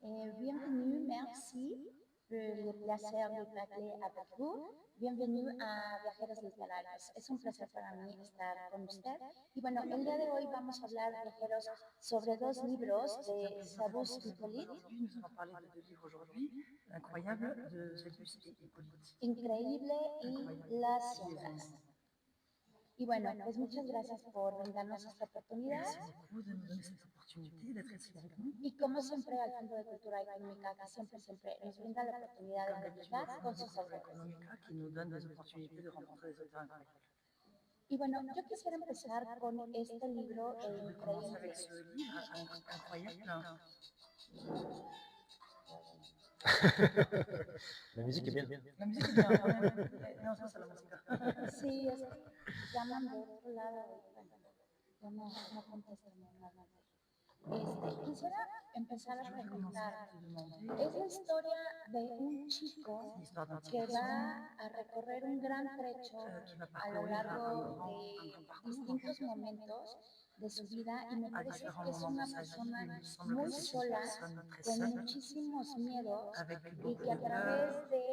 Bienvenue, merci por el placer de parler avec vous. Bienvenue a Viajeros Literarios. Es un placer para mí estar con usted. Y bueno, el día de hoy vamos a hablar, viajeros, sobre dos libros de Sabus Hippolyte. Aujourd'hui, nous allons parler de deux livres aujourd'hui, incroyables, de Sabus et Hippolyte. Increíble y Las Sombras. Y bueno, pues muchas gracias por brindarnos esta oportunidad. Merci beaucoup de nous donner cette opportunité d'être ici avec nous. Y como siempre, al Fondo de Cultura Económica, que siempre nos brinda la oportunidad de platicar con sus autores. Económica qui nous donne des opportunités de rencontrer des auteurs incroyables. Y bueno, yo quisiera empezar con este libro Je vais commencer increíble. avec ce livre incroyable. La musique est bien. La musique est bien, non, ça c'est la musique. Sí, es que llaman de otro lado. Yo no contesto normalmente. Quisiera empezar a preguntar, es la historia de un chico que va a recorrer un gran trecho a lo largo de distintos momentos de su vida y me parece que es una persona muy sola, con muchísimos miedos y que a través de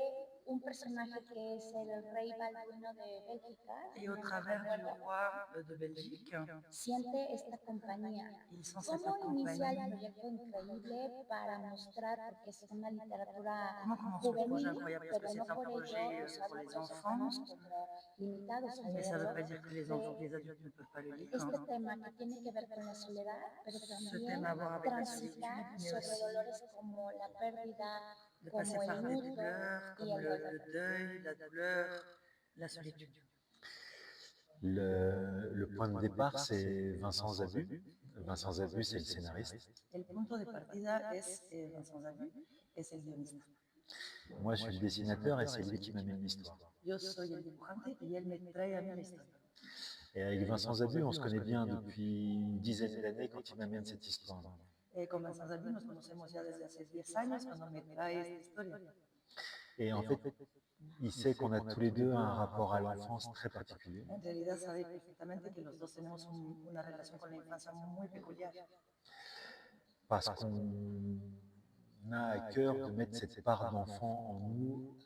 un personaje que es el rey Balduino de Bélgica, Et au travers du roi de Belgique, siente esta compañía. il sent cette ¿Cómo inicia el compagnie. proyecto increíble para mostrar, porque es una literatura Comment commence le projet juvenil, incroyable? Parce que pero c'est no un por ello projet los pour les adultos enfants, estamos como limitados a mais ça ne veut pas leerlo? dire que les adultes ne peuvent pas le lire. Este tema que tiene que ver con la soledad, pero Ce también thème à voir avec la transita solitude, mais sobre aussi dolores como la pérdida, de como passer el par des luto douleurs y comme el dolor. le deuil, la douleur, la solitude. Le point de départ, c'est Vincent Zabu. Vincent Zabu, c'est le scénariste. El punto de partida es Vincent Zabu, es el guionista. Moi, je suis le dessinateur et c'est lui qui m'amène l'histoire. Yo soy el dibujante y él me trae a mí la historia. Et avec Vincent Zabu, on se connaît bien depuis une dizaine d'années quand il m'amène cette histoire. Con Vincent Zabu nos conocemos ya desde hace 10 años cuando me trae esta historia. Et en fait, il sait qu'on a tous les deux un rapport à l'enfance très particulier. En realidad sabe perfectamente que los dos tenemos una relación con la infancia muy peculiar. Parce qu'on a à cœur de mettre cette part d'enfant en nous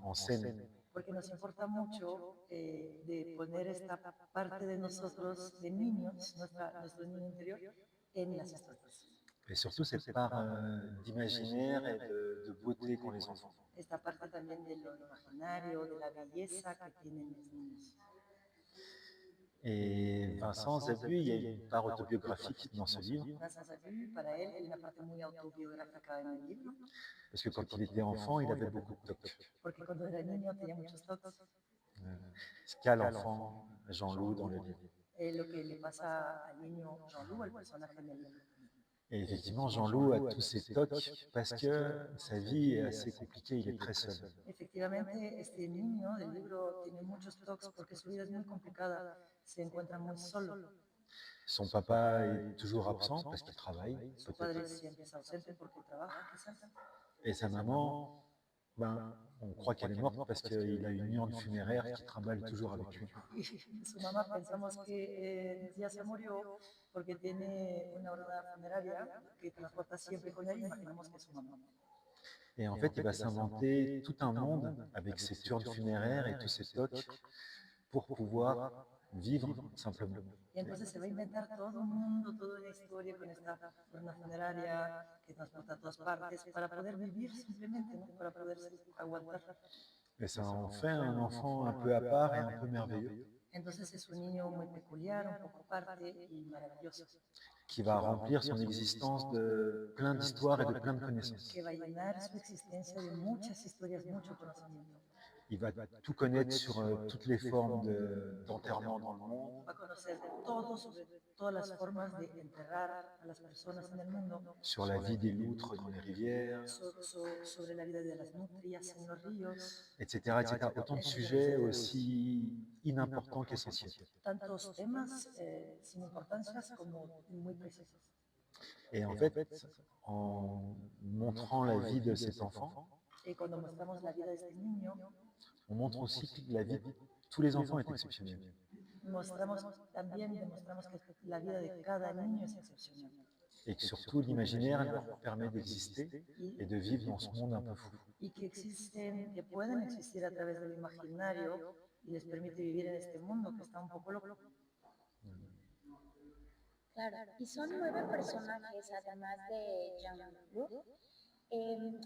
en scène. Porque nos importa mucho de poner esta parte de nosotros, de niños, nuestro niño interior, en las historias. Et surtout cette part d'imaginaire et de beauté qu'ont les enfants. Esta parte también de lo imaginario, de la belleza que tienen los niños. Et Vincent Zabu, il y a une part autobiographique dans ce livre. Vincent Zabu, para él, hay una parte muy autobiográfica en el libro, Parce que quand il était enfant, il avait beaucoup de tocs. porque cuando era niño tenía muchos tocs. Ce qu'a l'enfant Jean-Loup dans le livre. Lo que le pasa al niño Jean-Loup, al personaje del libro. Et effectivement, Jean-Loup a tous ces tocs parce que sa vie est assez compliquée, il est très seul. Efectivamente, este niño del libro tiene muchos tocs porque su vida es muy complicada, se encuentra muy solo. Son papa est toujours absent parce qu'il travaille, Su padre peut-être. siempre es ausente porque trabaja, quizás. Et sa maman, ben, on croit qu'elle est morte parce qu'il a une urne funéraire qui trimballe toujours avec lui. Y su mamá pensamos que ya se murió porque tiene una urna funeraria que transporta siempre con él, imaginamos que es su mamá. Et en fait, il va s'inventer tout un monde avec ses urnes funéraires et tous ses tocs pour pouvoir vivre simplement. Y entonces se va a inventar todo un mundo, toda una historia con esta urna funeraria que transporta a todas partes para poder vivir simplemente, ¿no? Para poder aguantar. Et ça en fait un enfant un peu à part et un peu merveilleux, Entonces es un niño muy peculiar, un poco aparte y maravilloso, qui va remplir son existence de plein d'histoires et de plein de connaissances. que va a llenar su existencia de muchas historias, mucho conocimiento. Il va tout connaître sur toutes les formes d'enterrement dans le monde, Va a conocer de todo, sobre todas las formas de enterrar a las personas en el mundo, sur la vie des loutres dans les rivières, sobre la vida de las nutrias en los ríos, etc., etc. Autant de sujets aussi inimportants qu'essentiels. tantos temas sin importancias como muy precisos. Et en fait, en montrant la vie de cet enfant, Y cuando mostramos la vida de este niño, on montre aussi que la vie de tous les enfants est exceptionnelle. demostramos que la vida de cada niño es excepcional. et que surtout l'imaginaire leur permet d'exister et de vivre dans ce monde un peu fou. y que existen, que pueden existir a través del imaginario y les permite vivir en este mundo que está un poco loco. Claro, y son 9 personajes, además de Jean-Luc.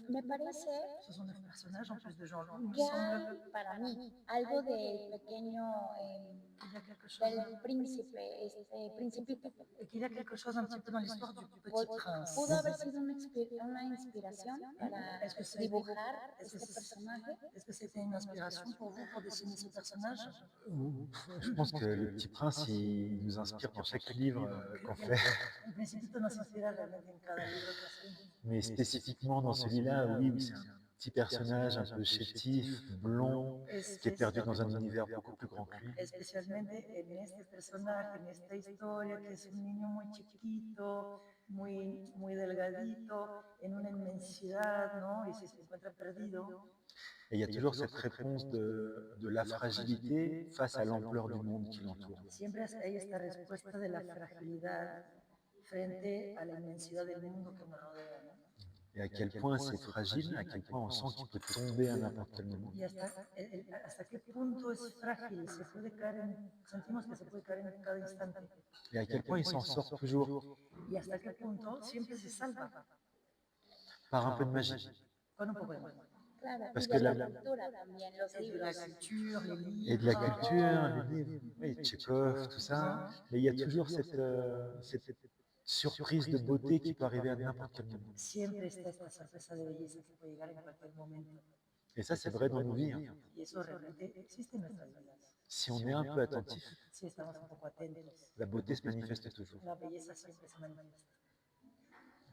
Me parece Ce sont des personnages en plus de Jean-Luc, il me que semble hay para mí algo del pequeño, qu'il y a quelque chose, del príncipe, principito. qu'il y a quelque chose un petit peu dans l'histoire du petit prince. Pudo haber sido una inspiración para Est-ce que ça a été- dibujar est-ce este que personaje. est-ce que c'était une inspiration pour vous pour dessiner ce personnage? Je pense que le Petit Prince, il nous inspire dans chaque livre qu'on fait. En principito nos inspira realmente en cada libro que hacemos. Mais spécifiquement dans celui-là, oui, c'est un petit personnage un peu chétif, blond, qui est perdu dans un univers beaucoup plus grand que lui. Especialmente en este personaje, en esta historia, que es un niño muy chiquito, muy delgadito, en una inmensidad, ¿no? Y se encuentra perdido. Et il y a toujours cette réponse de la fragilité face à l'ampleur du monde qui l'entoure. Siempre hay esta respuesta de la fragilidad frente a la inmensidad del mundo que nos rodea, ¿no? Et à quel point c'est fragile, à quel point on sent qu'il peut tomber à n'importe quel moment. Y hasta qué punto es frágil, se puede caer sentimos que se puede caer en cada instante. Et à quel point il s'en sort toujours Y hasta qué punto siempre se salva par un peu de magie. con un poco de magia. Claro, Parce y que de la la- cultura también, los Et de la libros. culture, les livres. Et de la culture, les livres, oui, Tchekhov, tout ça. Mais il y a toujours cette surprise de beauté qui peut arriver à n'importe quel moment. Siempre está esta sorpresa de belleza que puede llegar en cualquier momento. Et ça, c'est vrai dans nos vies. Hein. Y eso realmente existe en nuestras vidas. Si on est un peu attentif, Si estamos un poco atentos, la beauté se manifeste toujours. la belleza siempre se manifiesta.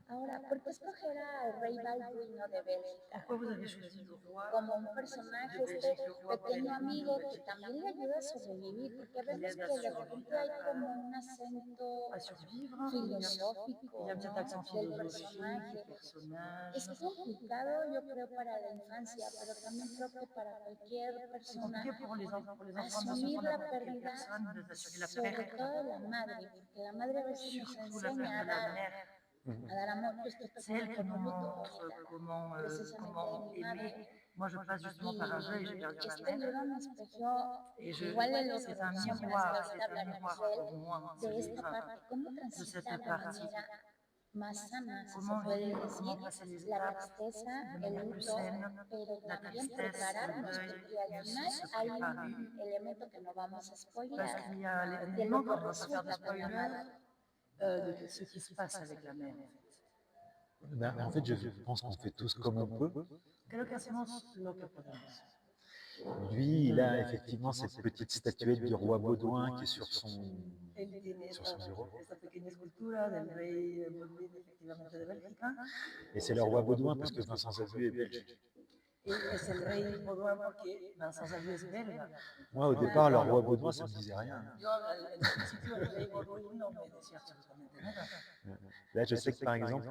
Ahora, ¿por qué escoger al rey Balduino de Bélgica Pourquoi vous avez choisi le roi como un personaje, este pequeño amigo que también le ayuda a sobrevivir? Porque vemos que de repente hay como un acento à survivre? filosófico, Il y a un petit ¿no?, accent del philosophique, personaje. personnage. Es complicado, yo creo, para la infancia, pero también creo que para cualquier C'est persona compliqué pour les enfants bien sûr, asumir pour la n'importe quelle pérdida, personne, d'assumer la sobre perte, todo de la madre, porque la madre a veces nos surtout la perte enseña de la mère. a dar amor. Yo estoy C'est elle pasando qui por nous un luto montre ahorita, comment precisamente de mi aimer. madre. Moi, je passe justement par un deuil, j'ai perdu ma Este mère. libro me espejeó, Et igual el otro, c'est un son miroir, las que c'est ahorita un hablaremos miroir de pour él, moi, de ce esta livre, parte, cómo de cette transitar de partie. manera más sana, si se Comment puede vivre, decir, comment passer les la étapes tristeza, de el manière plus luto, saine, pero la también tristesse, le prepararnos, deuil, porque al bien final sûr, se hay un préparer. elemento que no vamos a Parce spoilear, qu'il y a un de élément lo que qu'on ne va pas faire de resulta con la spoiler madre. de ce qui se passe avec la mère. Ben, en fait, je pense qu'on fait tous comme on peut. Creo que hacemos lo que podemos. Lui, il a effectivement cette petite statuette du roi Baudouin qui est sur son bureau. Esta pequeña escultura del rey Baudouin, efectivamente de Bélgica. Et c'est le roi Baudouin parce que Vincent Zazu est belge. Y es el rey Baudouin porque Vincent Zazu es belga. Moi, au départ, le roi Baudouin, ça ne me disait rien. Yo al principio el rey Baudouin no me decía absolutamente nada. Là, je sais que par exemple,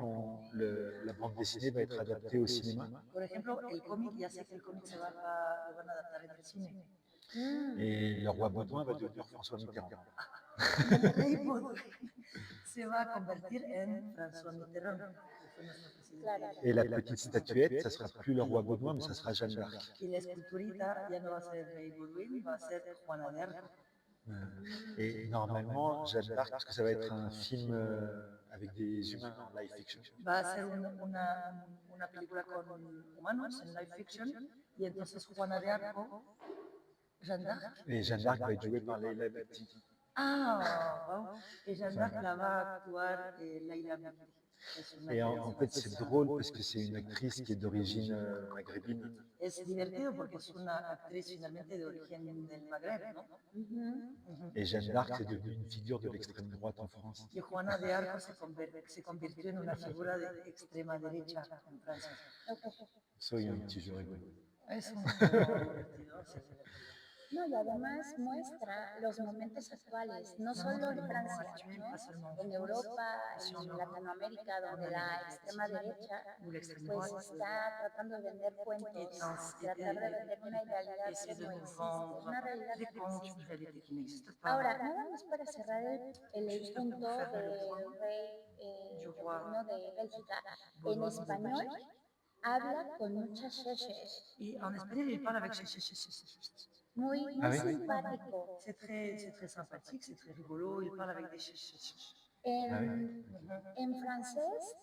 la bande dessinée va être adaptée au cinéma. Por ejemplo, el cómic, ya sé que el cómic lo van a adaptar en el cine. Et le roi Baudouin va devenir François Mitterrand. El rey Baudouin se va a convertir en François Mitterrand, que fue nuestro presidente. Et la petite statuette, ça ne sera plus le roi Baudouin, mais ça sera Jeanne d'Arc. Y la esculturita ya no va a ser el rey Baudouin, va a ser Juana de Arco. Et normalement, Jeanne d'Arc, parce que ça va être un film avec des humains en live fiction. Va a ser una película con humanos en live fiction, y entonces Juana de Arco, Jeanne d'Arc. Et Jeanne d'Arc va être jouée par Leila Bekti. Ah, wow. Y Jeanne d'Arc la va a actuar Leila Bekti. Et en fait, c'est drôle parce que c'est une actrice qui est d'origine maghrébine. Es divertido porque es una actriz finalmente de origen del Magreb, ¿no? Et Jeanne d'Arc est devenue une figure de l'extrême droite en France. Y Juana de Arco se convirtió en una figura de extrema derecha en Francia. Ça, il y a un petit jeu rigolo. Es un juego divertido, sí, es divertido. No, y además muestra los momentos actuales, no Ça solo montre en les moments Francia, actuels, ¿no? pas seulement en En France, Europa, aussi en en Europe, Latinoamérica, en donde la Amérique extrema latine, derecha où l'extrême pues droite está tratando de vender cuentos, tratar de vender una realidad que essaie de no nous existe, vendre una realidad des que no contes, une existe. réalité qui n'existe Ahora, pas. nada más para cerrar el Juste pour punto faire le del point rey du roi Georgino de Bélgica, en Baudouin de español Belgique. habla con mucha cheche, Et en espagnol, il parle avec muy, Ah muy oui? simpático. c'est très sympathique, c'est très rigolo. Il parle avec des Ah oui? En francés,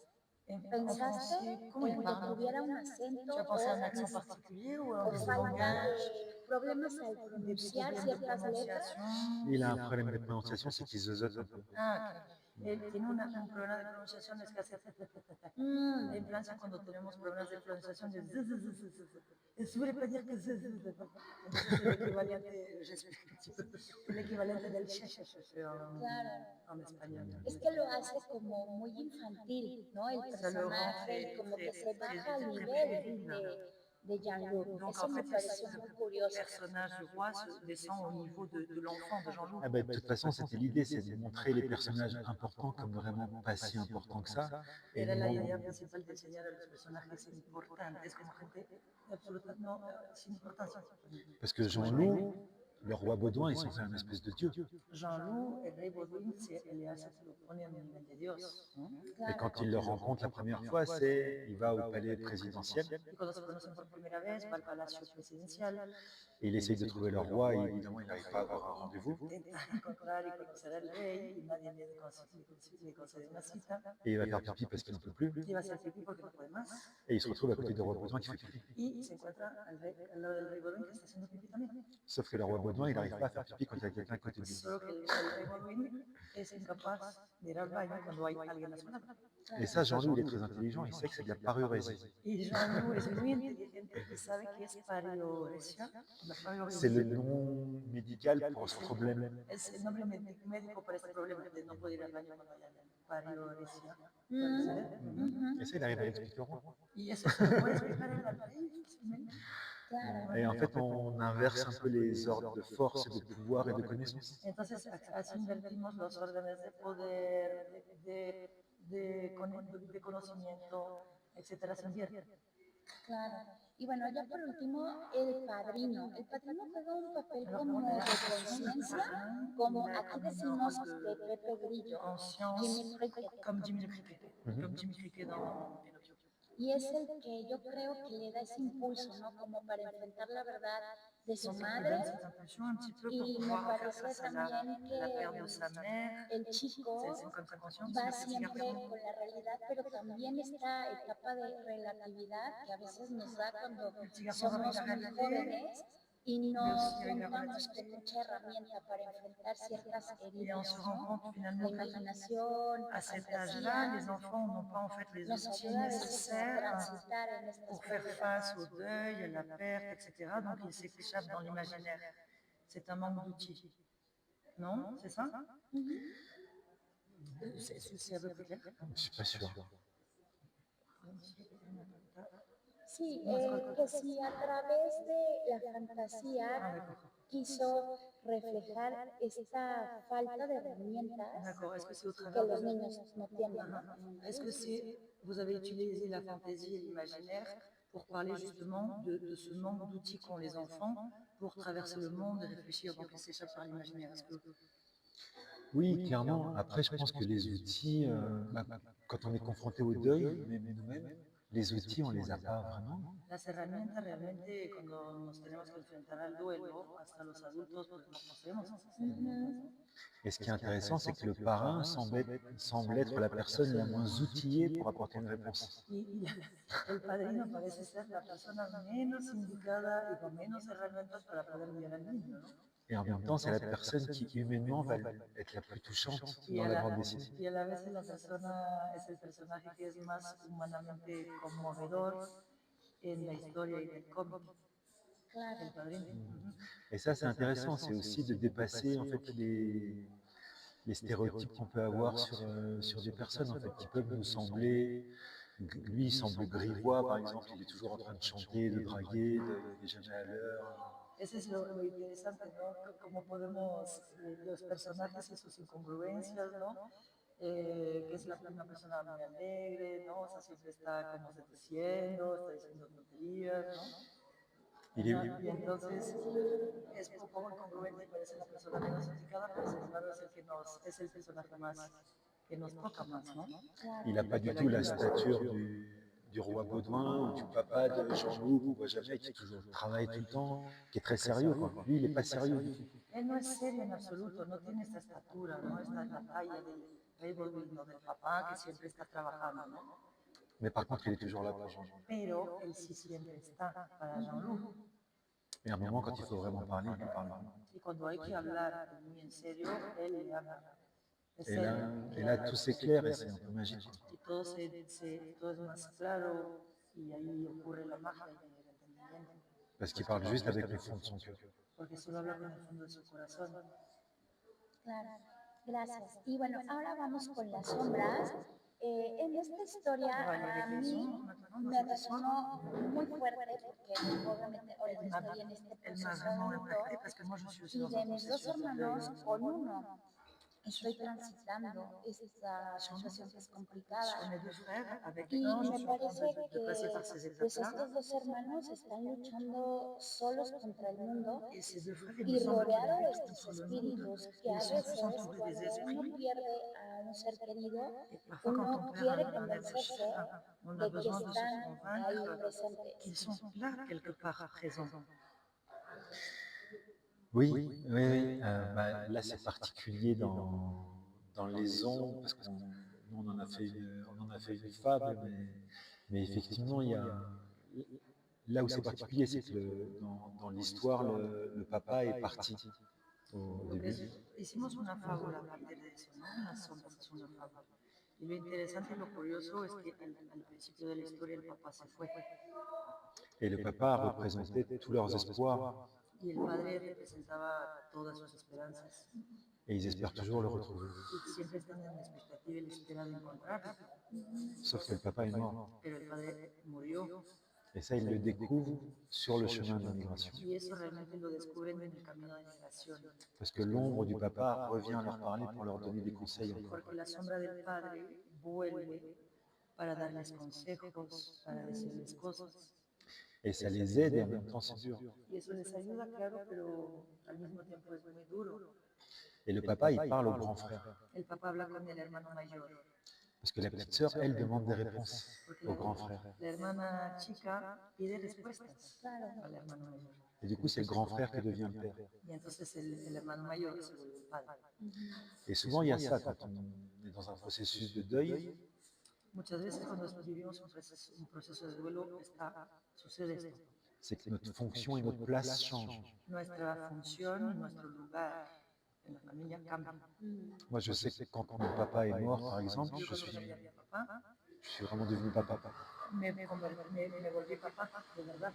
En ¿pensaste français, comment il en que parle? tuviera un acento Tu as pensé à un accent particulier ou à o un falta langage, de problemas al des pronunciar problèmes de ciertas letras? prononciation? Il a un problème de prononciation, c'est qu'il zozote un peu. Ah, ok. Tiene un problema de pronunciación, es que hace Mm, en Francia cuando tenemos problemas de pronunciación de es voulait pas dire que entonces el equivalente, j'explique un petit peu, el equivalente del claro. en español. Es que lo hace como muy infantil, ¿no? El Ça le rend personaje y como que se baja al très nivel puéril. de Jean-Luc. Donc Eso en me fait, pareció muy le curioso. personnage du roi se descend au niveau de l'enfant, de Jean-Loup. Ah ben, de toute façon, c'était l'idée, c'est de montrer les personnages importants comme vraiment pas si importants que ça. Et Era de la mon- idea principal de enseñar a los personajes importantes como gente absolutamente sin importancia. Parce que Jean-Loup, le roi Baudouin, ils sont fait un espèce de dieu. Jean-Loup, el rey Baudouin, se lo pone a nivel de Dios, ¿no? Et quand il le rencontre la première fois, il va au palais présidentiel Y cuando se conocen por primera vez, va al palacio presidencial, et il essaye de trouver le roi et évidemment, il n'arrive pas à avoir un rendez-vous. intenta encontrar y conocer al rey y nadie le concede una cita. Et il va faire pipi parce qu'il n'en peut plus. Y va a hacer pipí porque no puede más. Et il se retrouve à côté du roi Baudouin qui fait pipi. Y se encuentra al lado del rey Baudouin que está haciendo pipí también. Sauf que le roi Baudouin, il n'arrive pas à faire pipi quand il y a quelqu'un à côté de lui. Solo que el rey Baudouin es incapaz de ir al baño cuando hay alguien a su lado. Et ça, Jean-Loup, il est très intelligent, il sait que c'est de la parurésie. Y Jean-Loup es muy inteligente y sabe que es parioresia. La C'est le parioresia nom médical pour ce problème. es el nombre médico para este problema de no poder ir al baño cuando hay alguien. Parioresia. Mm, Et ça, il arrive à l'expliquer au roi. Y eso se lo puede explicar en la ley fácilmente. claro. Et en fait, on inverse un peu les ordres de force, et de pouvoir et de connaissance. Entonces, así invertimos los órdenes de poder, de conocimiento, etcétera, se invierte. Claro. Y bueno, ya por último, el padrino. El padrino juega un papel como de conciencia, como aquí decimos de Pepe Grillo, Jimmy Cricket. Comme Jimmy Cricket, comme Jimmy Cricket dans Pinocchio. Y es el que yo creo que le da ese impulso, ¿no? Como para enfrentar la verdad de su Donc, il madre. donne cette impulsion un petit peu pour Y me pouvoir faire parece face à también la perte de sa que mère. el chico C'est comme sa conscience, va le petit siempre garçon. con la realidad, pero también esta etapa de relatividad que a veces nos da cuando somos muy jóvenes y no contamos con mucha herramienta para enfrentar ciertas Et on heridas, se rend ¿no? compte La finalement qu'à imaginación, la cet âge-là, les fantasía, enfants n'ont pas en fait les nos outils ayuda a veces a nécessaires transitar en estas pour faire pérdidas. face au deuil, à la perte, etc. Donc ils s'échappent dans l'imaginaire. C'est un manque d'outils. Non? C'est ça? C'est un peu plus clair? Je suis pas sûr. Sí, que si a través de la fantasía quiso reflejar esta falta de herramientas D'accord. Est-ce que c'est au que travers los de... niños no tienen, ¿no? Est-ce que c'est... Vous avez utilisé la fantaisie et l'imaginaire pour parler justement de ce manque d'outils qu'ont les enfants pour traverser le monde et réfléchir, donc ils s'échappent par l'imaginaire. Est-ce que... Oui, clairement. Après, je pense que les outils, quand on est confronté au deuil, même nous-mêmes, les outils, on les a pas vraiment. Las herramientas realmente cuando nos tenemos que enfrentar al duelo, hasta los adultos, pues no poseemos esas herramientas. Et ce qui est intéressant, c'est que le parrain semble être la personne la moins outillée pour apporter une réponse. Y el padrino parece ser la persona menos indicada y con menos herramientas para poder guiar al niño, ¿no? Et en même temps, c'est la personne qui, humainement, va être la plus touchante dans la bande dessinée. Y a la vez la persona es el personaje que es más humanamente conmovedor en la historia y del cómic. Claro. El padrino. Et ça, c'est intéressant, c'est aussi de dépasser en fait les stéréotypes qu'on peut avoir sur des personnes en fait, qui peuvent nous sembler. Lui, il semble grivois, par exemple, il est toujours en train de chanter, de draguer, il n'est jamais à l'heure. ese es lo interesante, ¿no? Cómo podemos, los personajes y sus incongruencias, ¿no? Que es una persona muy alegre, ¿no? O sea, siempre está como seduciendo, está diciendo tonterías, ¿no? Il est, Y entonces es un poco incongruente y parece la persona menos indicada, pero sin embargo es el personaje más, que nos toca más, ¿no? il n'a pas du tout la stature du roi Baudouin ou du papa de Jean-Loup qu'on voit jamais, qui toujours travaille tout le temps, qui est très sérieux, quoi. Lui, il n'est pas sérieux du tout. Él no es serio en absoluto, no tiene esta estatura, no está en la talla del rey Baudouin, no del papá que siempre está trabajando, ¿no? Mais par contre, il est toujours là pour Jean-Loup. Pero él sí siempre está para Jean-Luc. Et à un moment, quand il faut vraiment parler, il ne parle pas. Y cuando hay que hablar muy en serio, él le habla. Es Et él. là, tout s'éclaire et c'est un peu magique. Y todo, todo es más claro y ahí ocurre la magia y el entendimiento. Parce qu'il parle juste avec le fond de son cœur. Porque solo habla con el fondo de su corazón. Claro, gracias. Y bueno, ahora vamos con las sombras. En esta historia a mí me resonó muy fuerte porque obviamente ahorita estoy en este proceso de luto y de mis dos hermanos con uno estoy transitando esta situación que es complicada. Y me parece que pues, estos dos hermanos están luchando solos contra el mundo y rodeados de estos espíritus que a veces cuando uno pierde a un ser querido, uno quiere convencerse de que están ahí presentes. Oui, oui, oui. Là, c'est particulier dans les ombres, parce qu'on nous, on en a fait une fable, mais effectivement, il y a, là où c'est particulier, c'est que dans l'histoire, le papa est parti au début. Hicimos una fábula a partir de eso, ¿no? Las sombras es una fábula. Y lo interesante y lo curioso es que al principio de la historia el papá se fue. Et le papa représentait tous leurs espoirs. Y el padre representaba todas sus esperanzas. Et ils espèrent toujours le retrouver. Y siempre están en la expectativa y la espera de encontrarlo. Sauf que le papa est mort. Pero el padre murió. Et ça, ils le découvrent sur le chemin de la migration. Y eso realmente lo descubren en el camino de migración. Parce que l'ombre du papa revient leur parler pour leur donner des conseils. Porque la sombra del padre vuelve para darles consejos, para decirles cosas. Et ça les aide et en même temps c'est dur. Y eso les ayuda, claro, pero al mismo tiempo es muy duro. Et le papa, il parle au grand frère. El papá habla con el hermano mayor. Parce que la petite sœur, elle, demande des réponses au grand frère. La hermana chica pide respuestas al hermano mayor. Et du coup, c'est le grand frère qui devient le père. Y entonces el hermano mayor se vuelve el padre. Et souvent, il y a ça quand on est dans un processus de deuil. Muchas veces cuando vivimos un proceso de duelo sucede esto. C'est que notre fonction et notre place changent. Nuestra función y nuestro lugar en la familia cambia. Moi, je sais que quand mon papa est mort, par exemple, je suis vraiment devenu papa. Me volví papá, de verdad.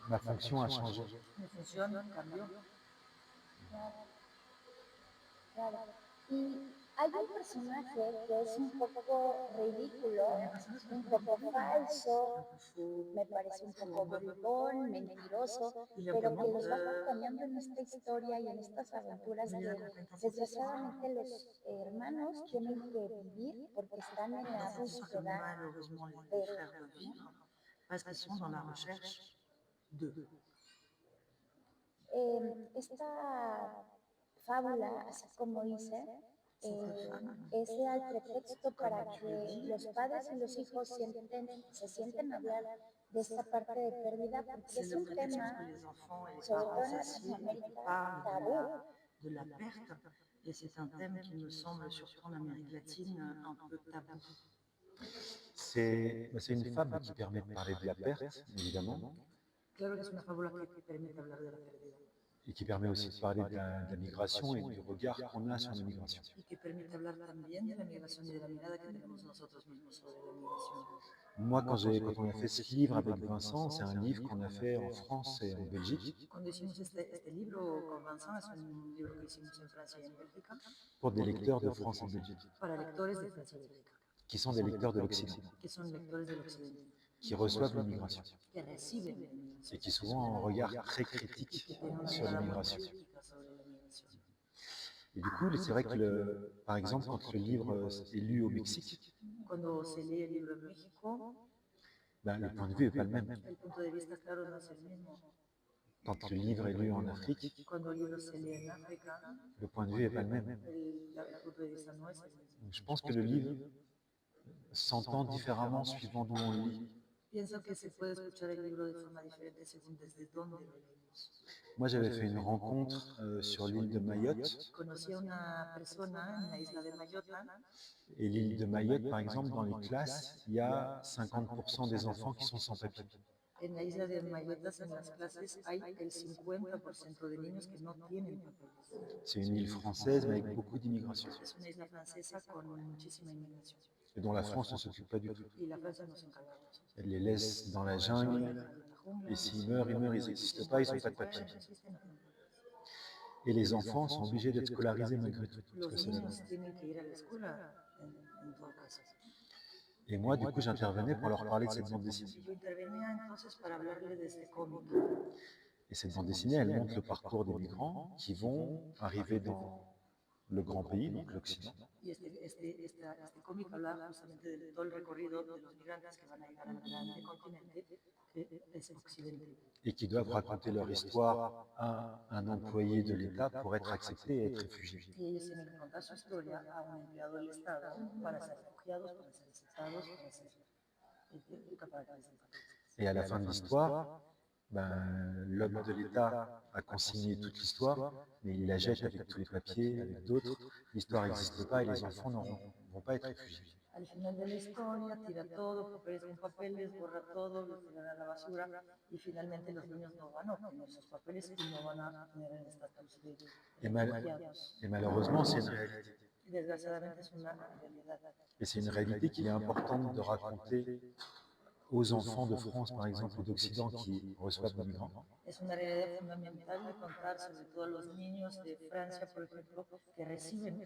Ma fonction a changé. Mi función cambió. Claro. Y hay un personaje que es un poco ridículo, un poco falso, me parece un poco bribón, mentiroso, pero que los va acompañando en esta historia y en estas aventuras que desgraciadamente los hermanos tienen que vivir porque están en la búsqueda de esta fábula, así como dice, es el pretexto para que los padres y los hijos se sienten a hablar de esta parte de pérdida, porque es un tema, sobre todo en Latinoamérica, tabú. De la perte, et c'est un thème qui me semble, surtout en Amérique latine, un peu tabou. C'est une fable qui permet de parler de la perte, évidemment. Claro que es una fábula que permite hablar de la pérdida. Et qui permet aussi de parler de la migration et du regard qu'on a sur la migration. Y que permite hablar también de la migración y de la mirada que tenemos nosotros mismos sobre la migración. Moi, quand on a fait ce livre avec Vincent, c'est un livre qu'on a fait en France et en Belgique. Cuando hicimos este libro con Vincent, es un libro que hicimos en Francia y en Bélgica. Pour des lecteurs de France et Belgique. Para lectores de Francia y Bélgica. Qui sont des lecteurs de l'Occident. Que son lectores del Occidente. qui reçoivent l'immigration que reciben la inmigración et qui souvent ont un regard très y critique que tienen una sur mirada muy l'immigration. crítica sobre la inmigración. Et du coup, c'est vrai que, par exemple, quand le livre est lu au Mexique, Cuando se lee el libro en México, ben, le point de vue n'est pas le même. el punto de vista, claro, no es el mismo. Quand le livre est lu en Afrique, Cuando el libro se lee en África, le point de vue n'est pas le même. el punto de vista no es el mismo. Donc, je pense que le livre s'entend différemment suivant d'où on le lit. Pienso que se puede escuchar el libro de forma diferente según desde dónde lo leemos. Moi, j'avais fait une rencontre sur l'île de Mayotte. Conocí a una persona en la isla de Mayotte. Et l'île de Mayotte, par exemple, dans les classes, il y a 50% des enfants qui sont sans papier. En la isla de Mayotte, en las clases, hay el 50% de niños que no tienen papeles. C'est une île française, mais avec beaucoup d'immigration. Es una isla francesa con muchísima inmigración. Et dont la France ne s'occupe pas du tout. Y la Francia no se encarga de eso. Elle les laisse dans la jungle, et s'ils meurent, ils n'existent pas, ils n'ont pas de papier. Et les enfants sont obligés d'être scolarisés malgré tout. Parce que Los c'est la niños tienen que ir a la escuela en todo caso. Et moi, du coup, j'intervenais pour leur parler de cette bande dessinée. Yo intervenía entonces para hablarle de este cómic. Et cette bande dessinée, elle montre le parcours des migrants qui vont arriver dans le grand pays, donc l'Occident. Y este cómic habla justamente de todo el recorrido de los migrantes que van a llegar al grande continente, que es Occidente. Et qui doivent raconter leur histoire à un employé de l'État pour être acceptés et être réfugiés. Y ellos tienen que contar su historia a un empleado del Estado para ser refugiados, para ser aceptados, para ser capaces de papeles. Et à la fin de l'histoire, ben, l'homme de l'État a consigné toute l'histoire, mais il la jette avec tous les papiers, avec d'autres. L'histoire n'existe pas et les enfants ne vont pas être réfugiés. Al final de la historia, tira todo, papeles con papeles, borra todo, lo tiran a la basura y finalmente los niños no van a obtener sus papeles y no van a tener el estatus de refugiados. Et malheureusement, c'est une réalité. Y desgraciadamente es una realidad. Et c'est une réalité qu'il est importante de raconter aux enfants de France, par exemple, ou d'Occident qui reçoivent des migrants. Es una realidad fundamental de contar, sobre todo a los niños de Francia, por ejemplo, que reciben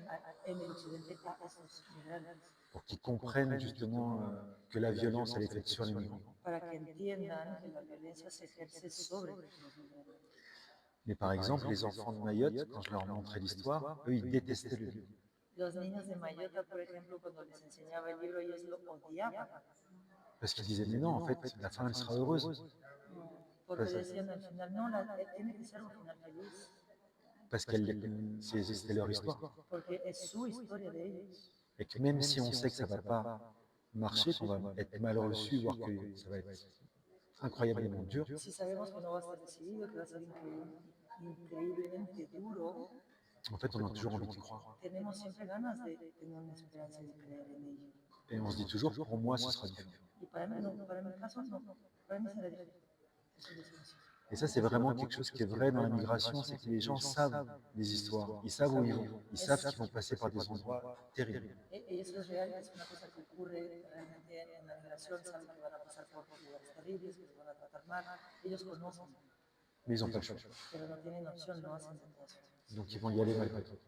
en el occidente a esos migrantes. Pour qu'ils comprennent justement que la violence, elle est faite sur les migrants. Para que entiendan que la violencia se ejerce sobre los migrantes. Mais par exemple, les enfants de Mayotte, quand je leur montrais l'histoire, eux, ils détestaient le livre. Los niños de Mayotte, por ejemplo, cuando les enseñaba el libro, ellos lo odiaban. Parce qu'ils disaient, mais non, en fait, la fin, elle sera heureuse. Porque decían al final, no, tiene que ser un final feliz. Parce que c'était leur histoire. Porque es su historia de ellos. Et que même si on sait que ça ne va pas marcher, qu'on va être mal reçu, voire que ça va être incroyablement dur, Si sabemos que no va a ser recibido, que va a ser increíblemente duro, en fait, on a toujours envie de croire. tenemos siempre ganas de tener una esperanza y de creer en ello. Et on se dit toujours, pour moi, ce sera différent. Y para mí, no, para mi caso, no, para mí será diferente. Eso es decisión. Et ça, c'est vraiment quelque chose qui est vrai dans la migration, c'est que les gens savent les histoires, ils savent où ils vont, ils savent qu'ils vont passer par des endroits terribles. Y eso es real, es una cosa que ocurre realmente en la migración, saben que van a pasar por lugares terribles, que se van a tratar mal, ellos conocen, Mais ils n'ont pas le choix. pero no tienen opción, no hacen otra opción. Donc ils vont y aller malgré tout.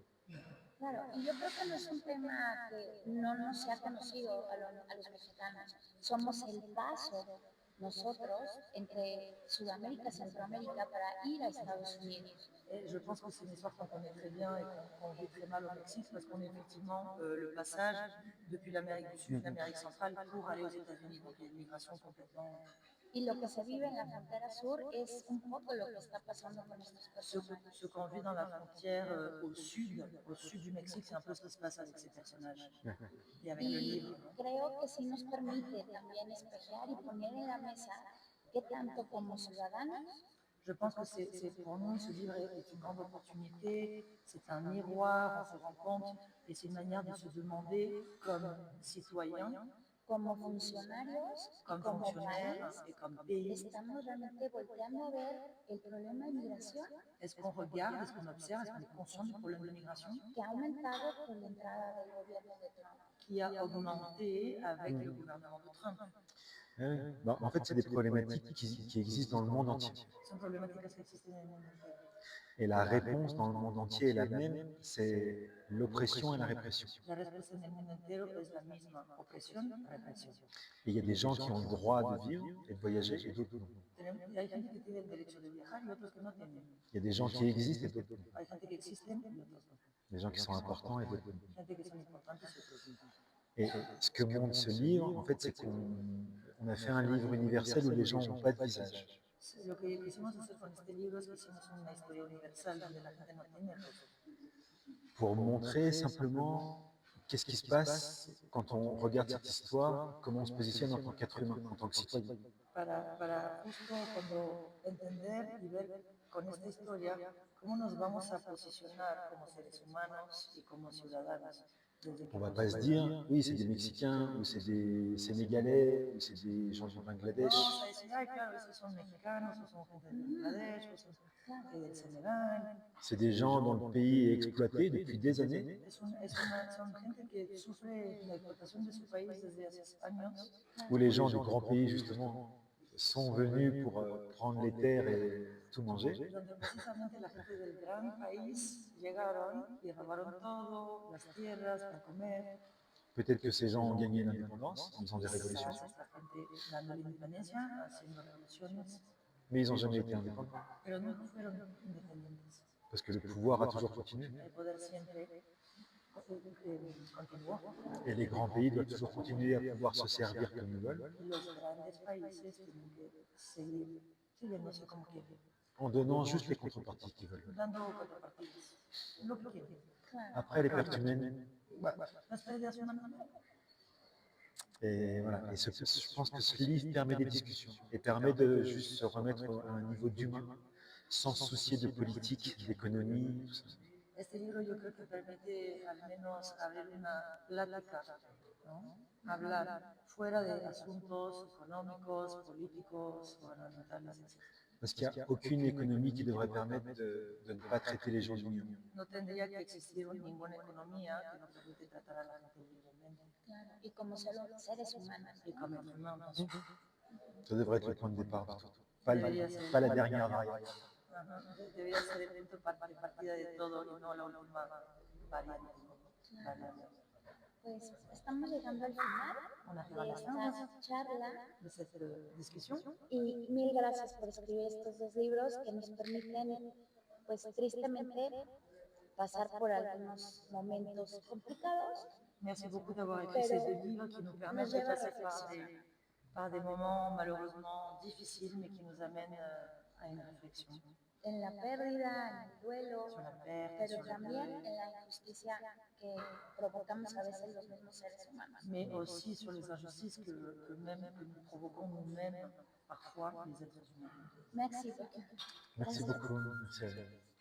Claro, y yo creo que no es un tema que no nos se ha conocido a los mexicanos. Somos el paso nosotros entre Sudamérica y Centroamérica para ir a Estados Unidos. Je pense que c'est une histoire qu'on connaît très bien et qu'on vit très mal au Mexique parce qu'on est effectivement le passage depuis l'Amérique du Sud, l'Amérique centrale pour aller aux États-Unis. Donc il y a une migration complètement. Y lo que se vive en la frontera sur es un poco lo que está pasando con estas personas. Ce qu'on vit dans la frontière au sud du Mexique, c'est un peu ce qui se passe avec ces personnages et avec le Y livre. creo que sí nos permite también espejear y poner en la mesa que tanto como ciudadanos Je pense que pour nous, ce livre est une grande opportunité, c'est un miroir, on se rend compte, et c'est une manière de se demander comme citoyen, como funcionarios, comme como fonctionnaire país, et comme pays, estamos realmente volteando a ver el problema de migración est-ce qu'on regarde, est-ce qu'on observe, est-ce qu'on est conscient du problème de migration que ha aumentado por la entrada del gobierno de Trump. qui a augmenté avec le gouvernement de Trump. Bah, en fait, c'est des problématiques qui existent dans le monde entier. Son problemáticas que existen en el mundo entero. Et la réponse dans le monde entier est la même, c'est l'oppression et la répression. La respuesta en el mundo entero es la misma, opresión, represión. Et il y a des gens qui ont le droit de vivre et de voyager et d'autres non. Hay gente que tiene el derecho de viajar y otros que no tienen. Il y a des gens qui existent et d'autres non. Hay gente que existen y otros no. Des gens qui sont importants et d'autres non. Gente que son importantes y otros no. Et ce que montre ce livre, en fait, c'est qu'on a fait un livre universel où les gens n'ont pas de visage. Lo que quisimos hacer con este libro es que hicimos una historia universal donde la gente no tiene rostro. Pour montrer simplement qu'est-ce qui se passe quand on regarde cette histoire, comment on se positionne en tant qu'être humain, en tant que citoyen. Para justo cuando entender y ver con esta historia cómo nos vamos a posicionar como seres humanos y como ciudadanos. On ne va pas se dire, oui, c'est des Mexicains, ou c'est des Sénégalais, ou c'est des gens du Bangladesh. Vamos a decir, ay, claro, esos son mexicanos, o son gente de Bangladesh, o son gente del Senegal. C'est des gens dont le pays est exploité depuis des années. Son gente que sufre la explotación de su país desde hace años. Où les gens du grand pays, justement, sont venus pour prendre les terres et tout manger. Donde precisamente la gente del gran país llegaron y robaron todo, las tierras para comer. Peut-être que ces gens ont gagné l'indépendance en faisant des révolutions, Esta gente dando la independencia, haciendo revoluciones, mais ils n'ont jamais été indépendants, pero no fueron independientes. parce que le pouvoir a toujours continué. El poder siempre continuó. Et les grands pays doivent toujours continuer à pouvoir se servir comme ils veulent, Y los grandes países tienen que seguir siguiéndose como quieren, en donnant juste les contreparties qu'ils veulent. dando contrapartidas, lo que quieren. Après, les pertes humaines, Las pérdidas humanas, et voilà. Et je pense que ce livre permet des discussions et permet de juste se remettre à un niveau d'humain, sans se soucier de politique, d'économie, tout ça. este libro yo creo que permite al menos abrir una plática, ¿no? Hablar fuera de asuntos económicos, políticos, gubernamentales, etc. Parce qu'il n'y a aucune économie qui devrait permettre de ne pas traiter les gens dignement. No tendría que existir ninguna economía que no permite tratar a la gente libremente Claro, y como seres humanos. y como humanos. Ça devrait être le point de départ de tout. Pas la dernière variable. Ajá, debería ser el punto de partida de todo y no la última variable. Pues estamos llegando al final de esta charla De esta discusión. y mil gracias por escribir estos dos libros que nos permiten, pues tristemente, pasar por algunos momentos complicados. Merci beaucoup d'avoir écrit ces deux livres qui nous permettent de passer par des moments malheureusement difficiles mais qui nous amènent à une réflexion En la pérdida, en el duelo, sur la perte, pero sur le también deuil, en la injusticia que provocamos a veces los mismos seres humanos. mais aussi sur les injustices que nous provoquons nous-mêmes parfois les êtres humains. Merci beaucoup. Merci beaucoup. Merci à vous.